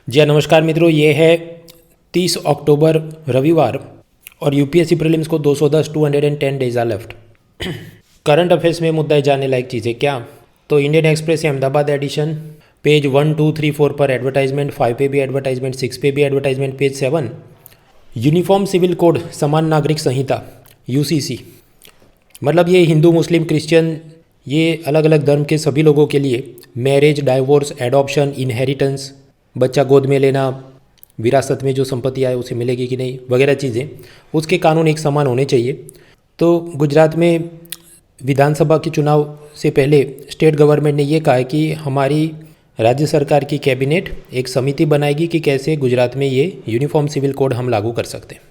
जी हाँ, नमस्कार मित्रों, ये है 30 अक्टूबर रविवार और यूपीएससी प्रीलिम्स को 210 210 days are left. Current affairs में मुद्दा जानने लायक चीज़ें क्या? तो Indian Express Ahmedabad edition page 1, 2, 3, 4 पर एडवर्टाइजमेंट, 5 पे भी एडवर्टाइजमेंट, 6 पे भी advertisement, page 7 uniform civil code समान नागरिक संहिता यूसीसी, मतलब ये हिंदू मुस्लिम क्रिश्चियन ये अलग अलग धर्म के सभी लोगों के लिए मैरिज, डाइवोर्स, एडॉप्शन, इनहेरिटेंस, बच्चा गोद में लेना, विरासत में जो संपत्ति आए उसे मिलेगी कि नहीं, वगैरह चीज़ें, उसके कानून एक समान होने चाहिए। तो गुजरात में विधानसभा के चुनाव से पहले स्टेट गवर्नमेंट ने ये कहा है कि हमारी राज्य सरकार की कैबिनेट एक समिति बनाएगी कि कैसे गुजरात में ये यूनिफॉर्म सिविल कोड हम लागू कर सकते हैं।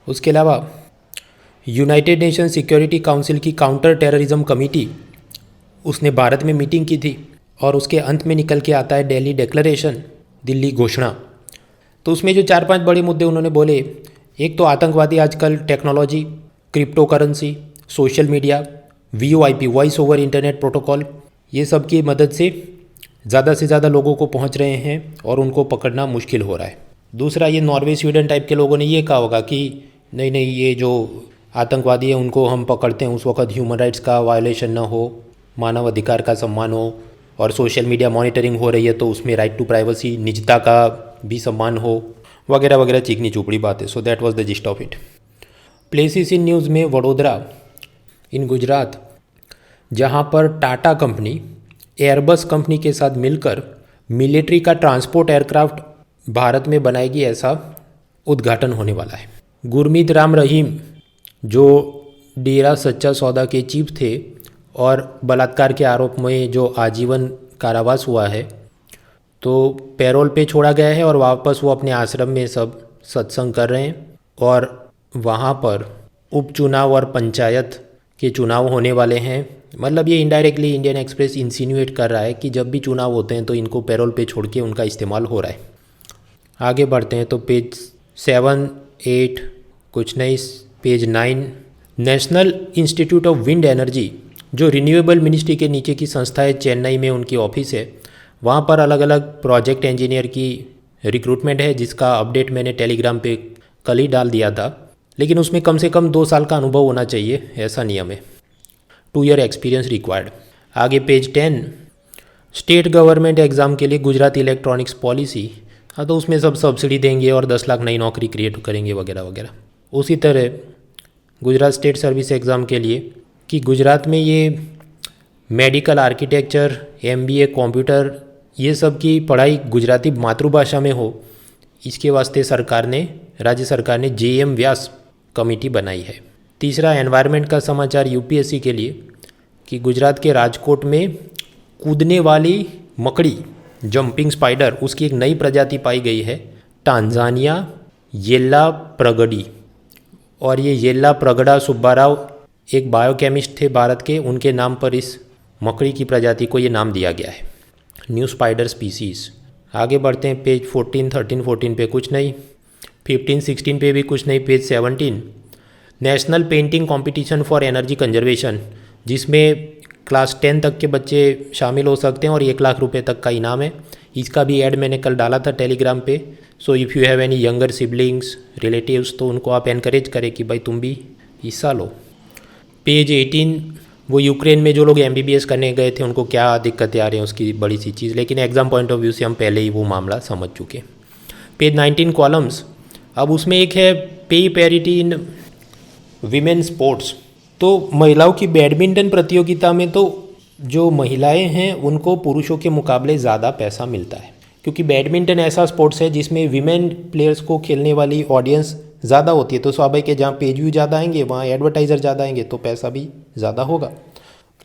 उसके अलावा यूनाइटेड नेशन सिक्योरिटी काउंसिल की काउंटर टेररिज्म कमेटी उसने भारत में मीटिंग की थी और उसके अंत में निकल के आता है दिल्ली डिक्लेरेशन, दिल्ली घोषणा। तो उसमें जो 4-5 बड़े मुद्दे उन्होंने बोले, एक तो आतंकवादी आजकल technology, crypto currency, social media, VoIP voice over internet protocol, ये सब की मदद से ज़्यादा से ज़्यादा लोगों को पहुंच रहे हैं और उनको पकड़ना मुश्किल हो रहा है। दूसरा, ये नॉर्वे स्वीडन टाइप के लोगों ने ये कहा होगा कि नहीं नहीं, ये जो आतंकवादी है उनको हम पकड़ते हैं उस वक्त ह्यूमन राइट्स का वायलेशन ना हो, मानव अधिकार का सम्मान हो, और सोशल मीडिया मॉनिटरिंग हो रही है तो उसमें राइट टू प्राइवेसी, निजता का भी सम्मान हो, वगैरह वगैरह चिकनी चुपड़ी बात है। So that was the gist of it. Places in news में वडोदरा इन गुजरात, जहां पर टाटा कंपनी एयरबस कंपनी के साथ मिलकर मिलिट्री का ट्रांसपोर्ट एयरक्राफ्ट भारत में बनाएगी, ऐसा उद्घाटन होने वाला है। गुरमीत राम रहीम जो डेरा सच्चा सौदा के चीफ थे और बलात्कार के आरोप में जो आजीवन कारावास हुआ है, तो पैरोल पे छोड़ा गया है और वापस वो अपने आश्रम में सब सत्संग कर रहे हैं। और वहाँ पर उपचुनाव और पंचायत के चुनाव होने वाले हैं। मतलब ये इनडायरेक्टली इंडियन एक्सप्रेस इंसिन्यूएट कर रहा है कि जब भी चुनाव होते हैं तो इनको पैरोल पे छोड़ के उनका इस्तेमाल हो रहा है। आगे बढ़ते हैं तो पेज 7, 8 कुछ नहीं, page 9 national institute of wind energy जो रिन्यूएबल मिनिस्ट्री के नीचे की संस्था है, चेन्नई में उनकी ऑफिस है। वहाँ पर अलग अलग प्रोजेक्ट इंजीनियर की रिक्रूटमेंट है, जिसका अपडेट मैंने टेलीग्राम पे कल ही डाल दिया था। लेकिन उसमें कम से कम 2 साल का अनुभव होना चाहिए, ऐसा नियम है। 2 ईयर एक्सपीरियंस रिक्वायर्ड। आगे पेज 10 स्टेट गवर्नमेंट एग्ज़ाम के लिए गुजरात इलेक्ट्रॉनिक्स पॉलिसी। हाँ, तो उसमें सब सब्सिडी देंगे और 10 लाख नई नौकरी क्रिएट करेंगे वगैरह वगैरह। उसी तरह गुजरात स्टेट सर्विस एग्ज़ाम के लिए कि गुजरात में ये मेडिकल, आर्किटेक्चर, MBA, कंप्यूटर, ये सब की पढ़ाई गुजराती मातृभाषा में हो, इसके वास्ते राज्य सरकार ने JM व्यास कमेटी बनाई है। तीसरा, एनवायरनमेंट का समाचार यूपीएससी के लिए कि गुजरात के राजकोट में कूदने वाली मकड़ी, जंपिंग स्पाइडर, उसकी एक नई प्रजाति पाई गई है, टांजानिया येल्ला प्रगडी। और ये येल्ला प्रगड़ा सुब्बाराव एक बायोकेमिस्ट थे भारत के, उनके नाम पर इस मकड़ी की प्रजाति को ये नाम दिया गया है, न्यू स्पाइडर स्पीसीज। आगे बढ़ते हैं पेज 14, 13, 14 पे कुछ नहीं, 15, 16 पे भी कुछ नहीं। Page 17 national painting competition for energy conservation, जिसमें क्लास 10 तक के बच्चे शामिल हो सकते हैं और 1 लाख रुपए तक का इनाम है। इसका भी ऐड मैंने कल डाला था टेलीग्राम पे। So if you have any younger siblings, relatives, तो उनको आप एनकरेज करें कि भाई तुम भी हिस्सा लो। पेज 18 वो यूक्रेन में जो लोग MBBS करने गए थे उनको क्या दिक्कतें आ रही हैं, उसकी बड़ी सी चीज़, लेकिन एग्ज़ाम पॉइंट ऑफ व्यू से हम पहले ही वो मामला समझ चुके। पेज 19 कॉलम्स, अब उसमें एक है पे पैरिटी इन वीमेन स्पोर्ट्स। तो महिलाओं की बैडमिंटन प्रतियोगिता में तो जो महिलाएं हैं उनको पुरुषों के मुकाबले ज़्यादा पैसा मिलता है, क्योंकि बैडमिंटन ऐसा स्पोर्ट्स है जिसमें वीमेन प्लेयर्स को खेलने वाली ऑडियंस ज़्यादा होती है। तो स्वाभाविक है, जहाँ पेज व्यू ज़्यादा आएंगे वहाँ एडवर्टाइज़र ज़्यादा आएंगे तो पैसा भी ज़्यादा होगा।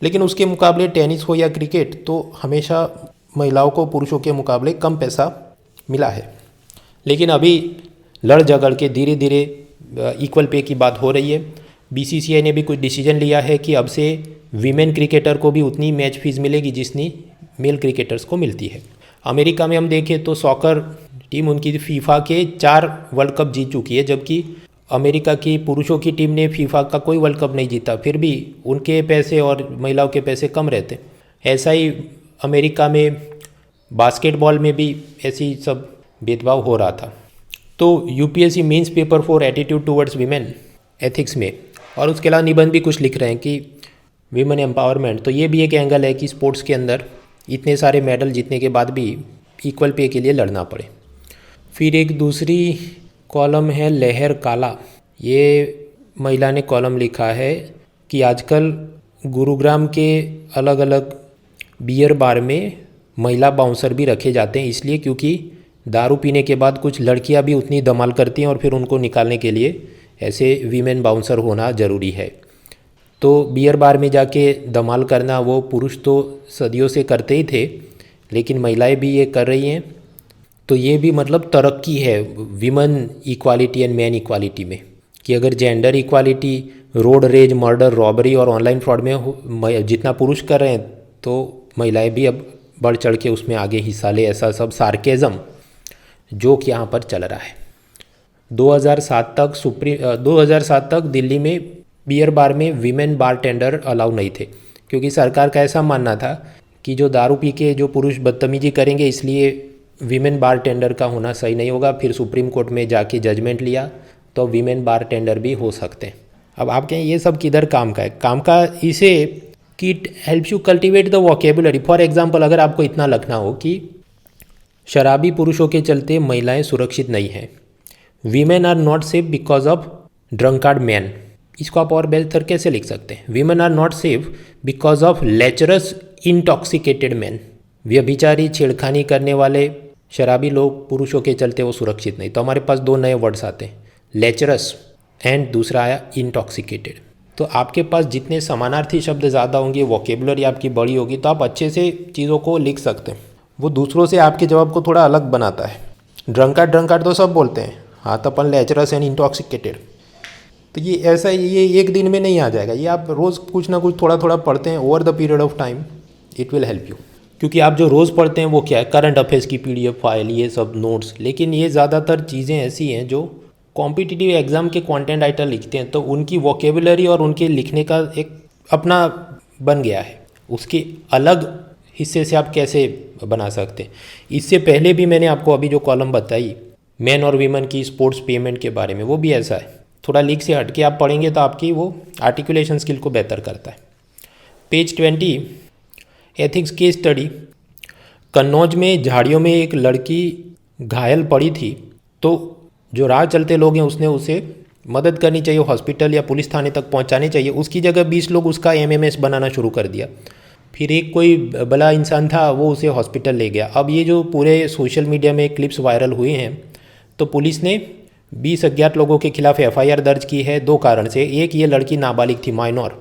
लेकिन उसके मुकाबले टेनिस हो या क्रिकेट, तो हमेशा महिलाओं को पुरुषों के मुकाबले कम पैसा मिला है। लेकिन अभी लड़ झगड़ के धीरे धीरे इक्वल पे की बात हो रही है। BCCI ने भी कुछ डिसीजन लिया है कि अब से वीमेन क्रिकेटर को भी उतनी मैच फीस मिलेगी जितनी मेल क्रिकेटर्स को मिलती है। अमेरिका में हम देखें तो सॉकर टीम उनकी फीफा के 4 वर्ल्ड कप जीत चुकी है, जबकि अमेरिका की पुरुषों की टीम ने फीफा का कोई वर्ल्ड कप नहीं जीता, फिर भी उनके पैसे और महिलाओं के पैसे कम रहते। ऐसा ही अमेरिका में बास्केटबॉल में भी ऐसी सब भेदभाव हो रहा था। तो UPSC mains paper for attitude towards women ethics में, और उसके अलावा निबंध भी कुछ लिख रहे हैं कि वीमेन एम्पावरमेंट। तो ये भी एक एंगल है कि स्पोर्ट्स के अंदर इतने सारे मेडल जीतने के बाद भी इक्वल पे के लिए लड़ना पड़े। फिर एक दूसरी कॉलम है लहर काला। ये महिला ने कॉलम लिखा है कि आजकल गुरुग्राम के अलग अलग बियर बार में महिला बाउंसर भी रखे जाते हैं, इसलिए क्योंकि दारू पीने के बाद कुछ लड़कियां भी उतनी धमाल करती हैं और फिर उनको निकालने के लिए ऐसे वीमेन बाउंसर होना ज़रूरी है। तो बियर बार में जाके धमाल करना वो पुरुष तो सदियों से करते ही थे, लेकिन महिलाएं भी ये कर रही हैं। तो ये भी मतलब तरक्की है women equality and man equality में, कि अगर gender equality road rage, murder, robbery और ऑनलाइन फ्रॉड में जितना पुरुष कर रहे हैं तो महिलाएं भी अब बढ़ चढ़ के उसमें आगे हिस्सा ले। ऐसा सब सार्केज़म जोक यहाँ पर चल रहा है। 2007 तक दिल्ली में बियर बार में विमेन बार टेंडर अलाउ नहीं थे, क्योंकि सरकार का ऐसा मानना था कि जो दारू पी के जो पुरुष बदतमीजी करेंगे इसलिए विमेन बार टेंडर का होना सही नहीं होगा। फिर सुप्रीम कोर्ट में जाके जजमेंट लिया तो विमेन बार टेंडर भी हो सकते हैं। अब आप कहें ये सब किधर काम का है? काम का इसे कि it helps you cultivate the vocabulary. For example, अगर आपको इतना लिखना हो कि शराबी पुरुषों के चलते महिलाएं सुरक्षित नहीं हैं, women are not safe because of drunkard man, इसको आप और बेहतर कैसे लिख सकते हैं? Women are not safe because of lecherous intoxicated man, व्यभिचारी छेड़खानी करने वाले शराबी लोग पुरुषों के चलते वो सुरक्षित नहीं। तो हमारे पास दो नए वर्ड्स आते हैं, लेचरस एंड दूसरा आया इंटॉक्सिकेटेड। तो आपके पास जितने समानार्थी शब्द ज़्यादा होंगे, वोकेबुलरी आपकी बड़ी होगी, तो आप अच्छे से चीज़ों को लिख सकते हैं। वो दूसरों से आपके जवाब को थोड़ा अलग बनाता है। ड्रंकार्ड तो सब बोलते हैं, हाँ तो अपन लेचरस एंड इंटॉक्सिकेटेड। तो ये ऐसा ये एक दिन में नहीं आ जाएगा, ये आप रोज़ कुछ ना कुछ थोड़ा थोड़ा पढ़ते हैं over the period of time, it will help you. क्योंकि आप जो रोज़ पढ़ते हैं वो क्या है, करंट अफेयर्स की PDF फाइल, ये सब नोट्स, लेकिन ये ज़्यादातर चीज़ें ऐसी हैं जो कॉम्पिटिटिव एग्ज़ाम के कंटेंट राइटर लिखते हैं, तो उनकी वोकेबुलरी और उनके लिखने का एक अपना बन गया है। उसके अलग हिस्से से आप कैसे बना सकते हैं? इससे पहले भी मैंने आपको अभी जो कॉलम बताई मैन और वीमेन की स्पोर्ट्स पेमेंट के बारे में, वो भी ऐसा है। थोड़ा लीक से हट के आप पढ़ेंगे तो आपकी वो आर्टिकुलेशन स्किल को बेहतर करता है। Page 20 ethics case study. Kannauj में झाड़ियों में एक लड़की घायल पड़ी थी, तो जो राह चलते लोग हैं उसने उसे मदद करनी चाहिए, हॉस्पिटल या पुलिस थाने तक पहुंचाने चाहिए। उसकी जगह 20 लोग उसका MMS बनाना शुरू कर दिया। फिर एक कोई भला इंसान था, वो उसे हॉस्पिटल ले गया। अब ये जो पूरे सोशल मीडिया में क्लिप्स वायरल हुए हैं, तो पुलिस ने 20 अज्ञात लोगों के खिलाफ FIR दर्ज की है, दो कारण से। एक, ये लड़की नाबालिग थी, माइनर,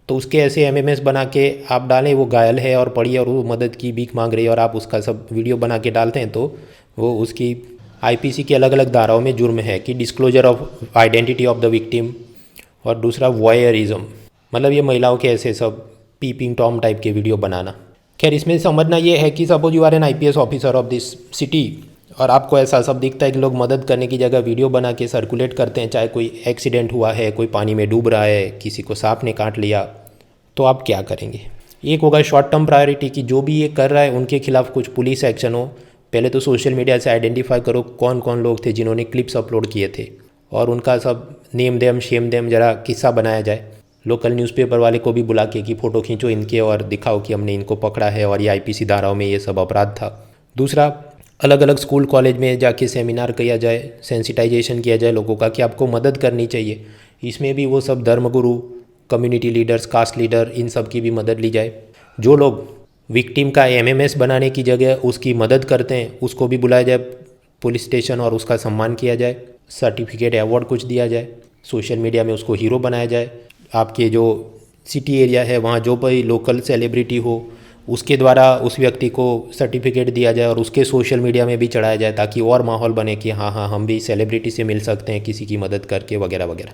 तो उसके ऐसे MMS बना के आप डालें, वो घायल है और पड़ी और वो मदद की भीख मांग रही है, और आप उसका सब वीडियो बना के डालते हैं, तो वो उसकी IPC के अलग अलग धाराओं में जुर्म है कि disclosure of identity of the victim, और दूसरा वॉयरिज्म, मतलब ये महिलाओं के ऐसे सब पीपिंग टॉम टाइप के वीडियो बनाना। खैर, इसमें समझना ये है कि suppose you are an IPS officer of this city और आपको ऐसा सब दिखता है कि लोग मदद करने की जगह वीडियो बना के सर्कुलेट करते हैं, चाहे कोई एक्सीडेंट हुआ है, कोई पानी में डूब रहा है, किसी को सांप ने काट लिया, तो आप क्या करेंगे? एक होगा शॉर्ट टर्म प्रायोरिटी कि जो भी ये कर रहा है उनके खिलाफ कुछ पुलिस एक्शन हो। पहले तो सोशल मीडिया से आइडेंटिफाई करो कौन कौन लोग थे जिन्होंने क्लिप्स अपलोड किए थे, और उनका सब नेम देम शेम देम जरा किस्सा बनाया जाए। लोकल न्यूज़पेपर वाले को भी बुला के कि फ़ोटो खींचो इनके और दिखाओ कि हमने इनको पकड़ा है और ये IPC धाराओं में ये सब अपराध था। दूसरा, अलग अलग स्कूल कॉलेज में जाके सेमिनार किया जाए, सेंसिटाइजेशन किया जाए लोगों का कि आपको मदद करनी चाहिए। इसमें भी वो सब धर्मगुरु, कम्युनिटी लीडर्स, कास्ट लीडर, इन सब की भी मदद ली जाए। जो लोग विक्टिम का MMS बनाने की जगह उसकी मदद करते हैं उसको भी बुलाया जाए पुलिस स्टेशन और उसका सम्मान किया जाए, सर्टिफिकेट अवार्ड कुछ दिया जाए, सोशल मीडिया में उसको हीरो बनाया जाए। आपके जो सिटी एरिया है वहाँ जो कोई लोकल सेलिब्रिटी हो उसके द्वारा उस व्यक्ति को सर्टिफिकेट दिया जाए और उसके सोशल मीडिया में भी चढ़ाया जाए, ताकि और माहौल बने कि हाँ हाँ हम भी सेलिब्रिटी से मिल सकते हैं किसी की मदद करके, वगैरह वगैरह।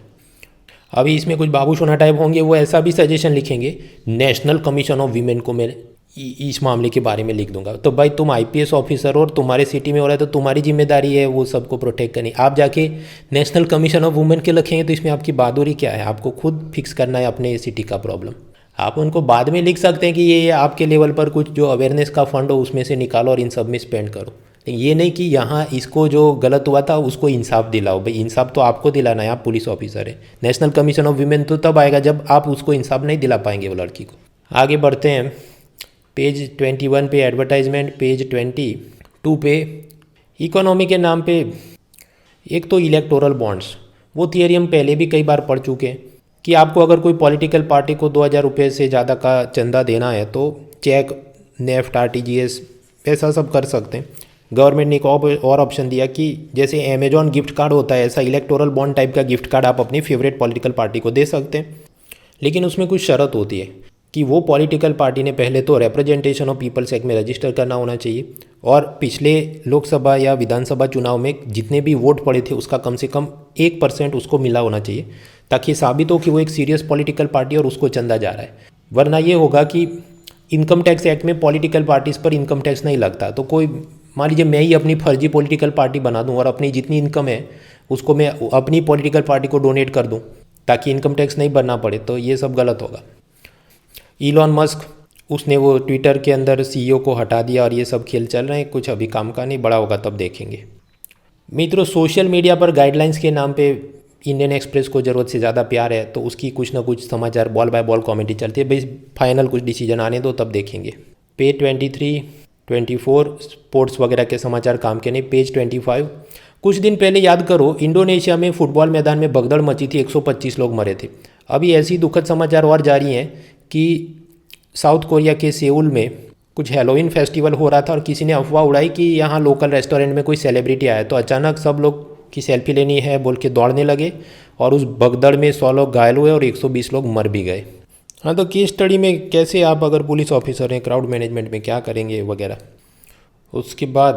अभी इसमें कुछ बाबू सोना टाइप होंगे, वो ऐसा भी सजेशन लिखेंगे, नेशनल कमीशन ऑफ वीमेन को मैं इस मामले के बारे में लिख दूंगा। तो भाई तुम IPS ऑफिसर और तुम्हारे सिटी में हो रहा है तो तुम्हारी जिम्मेदारी है वो सबको प्रोटेक्ट करनी। आप जाके नेशनल कमीशन ऑफ वुमेन के लिखेंगे तो इसमें आपकी बहादुरी क्या है? आपको खुद फिक्स करना है अपने सिटी का प्रॉब्लम। आप उनको बाद में लिख सकते हैं कि ये आपके लेवल पर कुछ जो अवेयरनेस का फंड हो उसमें से निकालो और इन सब में स्पेंड करो, ये नहीं कि यहाँ इसको जो गलत हुआ था उसको इंसाफ दिलाओ। भाई इंसाफ तो आपको दिलाना है, आप पुलिस ऑफिसर है। नेशनल कमीशन ऑफ वीमेन तो तब आएगा जब आप उसको इंसाफ नहीं दिला पाएंगे वो लड़की को। आगे बढ़ते हैं, पेज 21 पे एडवर्टाइजमेंट, पेज 22 पे इकोनॉमी के नाम पे एक तो इलेक्टोरल बॉन्ड्स, वो थियरी हम पहले भी कई बार पढ़ चुके हैं कि आपको अगर कोई पॉलिटिकल पार्टी को 2000 रुपये से ज़्यादा का चंदा देना है तो चेक, नेफ्ट, आरटीजीएस ऐसा सब कर सकते हैं। गवर्नमेंट ने एक और ऑप्शन दिया कि जैसे अमेजॉन गिफ्ट कार्ड होता है, ऐसा इलेक्टोरल बॉन्ड टाइप का गिफ्ट कार्ड आप अपनी फेवरेट पॉलिटिकल पार्टी को दे सकते हैं। लेकिन उसमें कुछ शर्त होती है कि वो पॉलिटिकल पार्टी ने पहले तो रिप्रेजेंटेशन ऑफ पीपल्स एक्ट में रजिस्टर करना होना चाहिए और पिछले लोकसभा या विधानसभा चुनाव में जितने भी वोट पड़े थे उसका कम से कम 1% उसको मिला होना चाहिए, ताकि साबित हो कि वो एक सीरियस पॉलिटिकल पार्टी और उसको चंदा जा रहा है। वरना ये होगा कि इनकम टैक्स एक्ट में पॉलिटिकल पार्टीज़ पर इनकम टैक्स नहीं लगता, तो कोई मान लीजिए मैं ही अपनी फर्जी पॉलिटिकल पार्टी बना दूं और अपनी जितनी इनकम है उसको मैं अपनी पॉलिटिकल पार्टी को डोनेट कर दूं ताकि इनकम टैक्स नहीं भरना पड़े, तो ये सब गलत होगा। इलॉन मस्क, उसने वो ट्विटर के अंदर सीईओ को हटा दिया और ये सब खेल चल रहे हैं, कुछ अभी काम का नहीं, बड़ा होगा तब देखेंगे। मित्रों, सोशल मीडिया पर गाइडलाइंस के नाम पे इंडियन एक्सप्रेस को ज़रूरत से ज़्यादा प्यार है तो उसकी कुछ ना कुछ समाचार बॉल बाय बॉल कॉमेडी चलती है। भाई फाइनल कुछ डिसीजन आने दो तब देखेंगे। पेज 23, 24 स्पोर्ट्स वगैरह के समाचार काम के नहीं। पेज 25, कुछ दिन पहले याद करो इंडोनेशिया में फुटबॉल मैदान में भगदड़ मची थी, 125 लोग मरे थे। अभी ऐसी दुखद समाचार और जारी हैं कि साउथ कोरिया के सेउल में कुछ हैलोवीन फेस्टिवल हो रहा था और किसी ने अफवाह उड़ाई कि यहाँ लोकल रेस्टोरेंट में कोई सेलिब्रिटी आया, तो अचानक सब लोग की सेल्फी लेनी है बोल के दौड़ने लगे और उस भगदड़ में 100 लोग घायल हुए और 120 लोग मर भी गए। हाँ, तो केस स्टडी में कैसे आप अगर पुलिस ऑफिसर हैं, क्राउड मैनेजमेंट में क्या करेंगे वगैरह। उसके बाद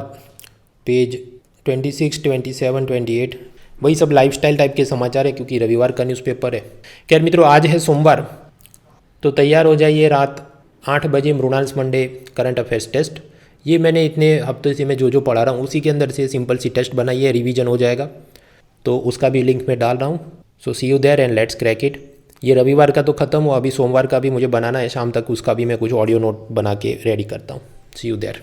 पेज 26, 27, 28 वही सब लाइफस्टाइल टाइप के समाचार है क्योंकि रविवार का न्यूज़पेपर है। खैर मित्रों, आज है सोमवार, तो तैयार हो जाइए रात 8 बजे Mrunal's Monday current affairs test. ये मैंने इतने हफ्ते से मैं जो पढ़ा रहा हूँ उसी के अंदर से सिंपल सी टेस्ट बनाई है, रिवीजन हो जाएगा, तो उसका भी लिंक मैं डाल रहा हूँ। So see you there and let's crack it. ये रविवार का तो ख़त्म हुआ, अभी सोमवार का भी मुझे बनाना है, शाम तक उसका भी मैं कुछ ऑडियो नोट बना के रेडी करता हूँ। सी यू देयर।